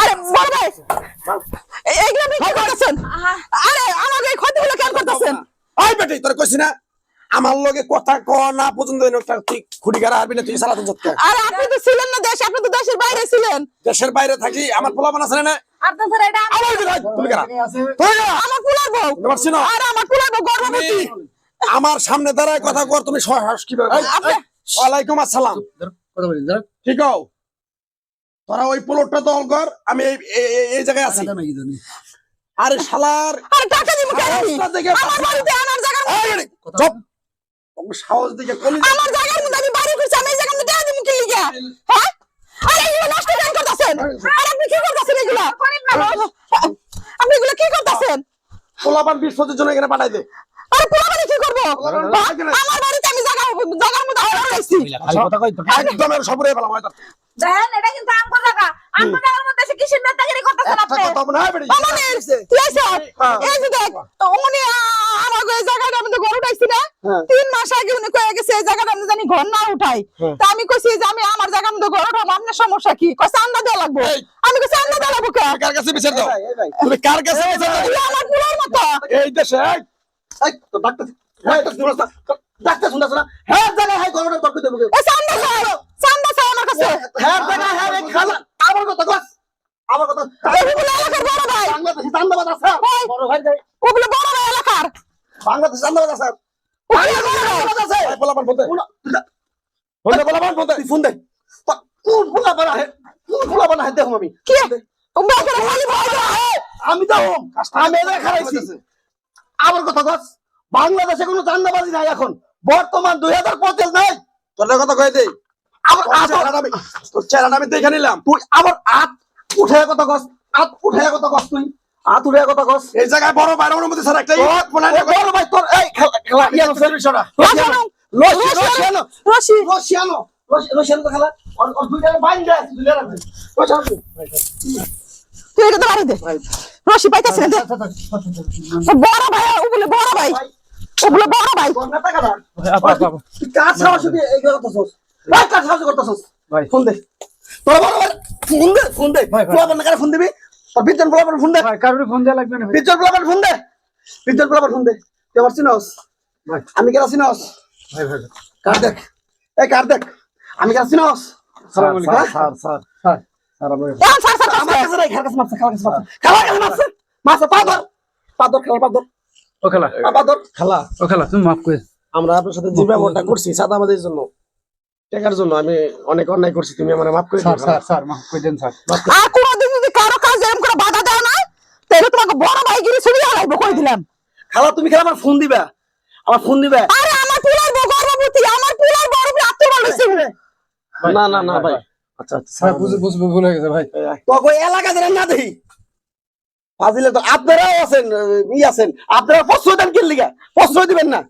আরে বড় ভাই এইগুলো আপনি কি করতেছেন? আরে আমাকে এই ক্ষতিগুলো কেন করতেছেন? ওই বেটি তোর কইছি না আমার লগে কথা ক না পর্যন্ত তুই খুঁটি গাড়া আরবি না তুই সারা দিন যতকে আরে আপনি তো ছিলেন না দেশে, আপনি তো দেশের বাইরে ছিলেন। দেশের বাইরে থাকি আমার পোলাপান আছে না আপনার স্যার এটা আমার দিকে তুমি গাড়া আমার পুলার বউ, পারছি না আরে আমার পুলার বউ গর্ভবতী। আমার সামনে দাঁড়ায় কথা কর তুমি সহাস কিভাবে ওয়ালাইকুম আসসালাম কথা বলি দাঁড়া ঠিক হও তোরা ওই প্লটটা দল কর আমি এই জায়গায় আছি নাকি জানি আরে শালার আরে টাকা দিব কেন? অবস্থা দেখে আমার বাড়িতে আনার জায়গা চুপ সাহস দিকে কলি আমার জায়গার মধ্যে আমি বাড়ি করছি, আমি এই জায়গার মধ্যে টাকা দিব কি লিগা? হ্যাঁ আরে এগুলো নষ্ট কেন করতেছেন? আরে আপনি কি করতেছেন এগুলো? আপনি এগুলো কি করতেছেন? পোলাপান 20 জন এখানে পাঠাই দে আরে পোলাপানি কি করব? আমার বাড়িতে আমি জায়গার মধ্যে আলাদা রাখছি। কথা কই একদম এর সবরে পেলাম হয়তো দেখেন এটা কিন্তু আমগো জায়গা। আমগো জায়গার মধ্যে এসে কিসের নেতাগিরি করতেছেন একটা আপনি? কথা বলে হ্যাঁ বেটি আমাদের তুই আইছ এই যে দেখ উনি আমাকে এই জায়গাটা আমি তো ঘর উঠাইছি না 3 মাস আগে উনি কয়ে গেছে এই জায়গাটা আমি জানি ঘর না উঠাই তা আমি কইছি যে আমি আমার জায়গা মধ্যে ঘর উঠাবো আপনার সমস্যা কি কইছে আন্না দেওয়া লাগবে আমি কইছি আন্না দেওয়া লাগবে কে কার কাছে বিচার দাও তুমি কার কাছে বিচার দাও তুই আমার পুরার মতো এই দেশে এই তো ডাক্তার ডাক্তার শুনছ না হ্যাঁ জায়গা হ্যাঁ গরমটা তর্ক দেব এই সান্দা চাই আমার কাছে হ্যাঁ জায়গা হ্যাঁ এই খালা আমার কথা কস আমার কথা ওগুলো এলাকার বড় ভাই বাংলাদেশে চান্দাবাজ আছে বড় ভাই যাই ওগুলো বড় ভাই এলাকার বাংলাদেশে চান্দাবাজ আছে চান্দাবাজ আছে এই পোলাপান ফোন দে পোলাপান ফোন দে ফোন দে কোন পোলাপান আছে কোন পোলাপান আছে দেখো আমি কি তোমরা করে খালি ভয় দাও আমি তো আমি এলাকা খারাইছি আমার কথা কস বাংলাদেশে কোনো চান্দাবাজি নাই এখন বর্তমান 2025 নাই তোর কথা কই দেই তোর চেহারাটা আমি দেখে নিলাম তুই আবার হাত উঠে কথা কস হাত উঠে কথা কস তুই হাত উঠে কথা কস এই জায়গায় বড় ভাইয়ের অনুমতি স্যার একটাই বড় ভাই তোর এই খেলা ইয়ানো সেলিশনা রশিয়ানো রশিয়ানো রশিয়ানো তো খেলা আর দুইটা বাইন্দা আছে দুইটা রাখবে তুই এটা তো বাড়ি দে রশি পাইতাছ না বড় ভাই ওগুলো বড় ভাই ওগুলো বড় ভাই তুই কার সাহস দিয়ে এই কথা করছস ভাই কার সাহস করতেছস ভাই ফোন দে তোর বড় ভাই ফোন দে পোলাপান কারে ফোন দিবি তোর বিজন পোলাপান ফোন দে ভাই কারোর ফোন দেয়া লাগবে না বিজন পোলাপান ফোন দে বিজন পোলাপান ফোন দে তুই আমার চিনস ভাই আমি কেন চিনস ভাই ভাই কার দেখ এই কার দেখ আমি কেন চিনস আসসালামু আলাইকুম sir sir sir sir sir আমার কাছে নাই খার কাছে মারছে খালা কাছে মারছে মারছে পাদর খেলা পাদর ও খেলা পাদর খালা ও খেলা তুমি মাফ করে আমরা আপনার সাথে যে ব্যবহারটা করছি সাদাবাদের জন্য টাকার জন্য আমি অনেক অন্যায় করছি তুমি আমারে মাফ করে স্যার দিও স্যার স্যার মাফ করে দেন স্যার আর কোনদিন যদি কারো কাজ এরকম করে বাধা দাও না তাহলে তোমাকে বড় ভাই গিরি ছুড়িয়ে হারাইবো কই দিলাম খালা তুমি খেলা আমার ফোন দিবা আরে আমার পুলার বউ গর্ভবতী আমার পুলার বড় ভাই আত্মীয় হইছে না না না ভাই আচ্ছা আচ্ছা স্যার বুঝবো ভুল হয়ে গেছে ভাই তো ওই এলাকা ধরে না দেই ফাজিলে তো আপনারাও আছেন আছেন আপনারা প্রশ্রয় দেন কি লিগা প্রশ্রয় দিবেন না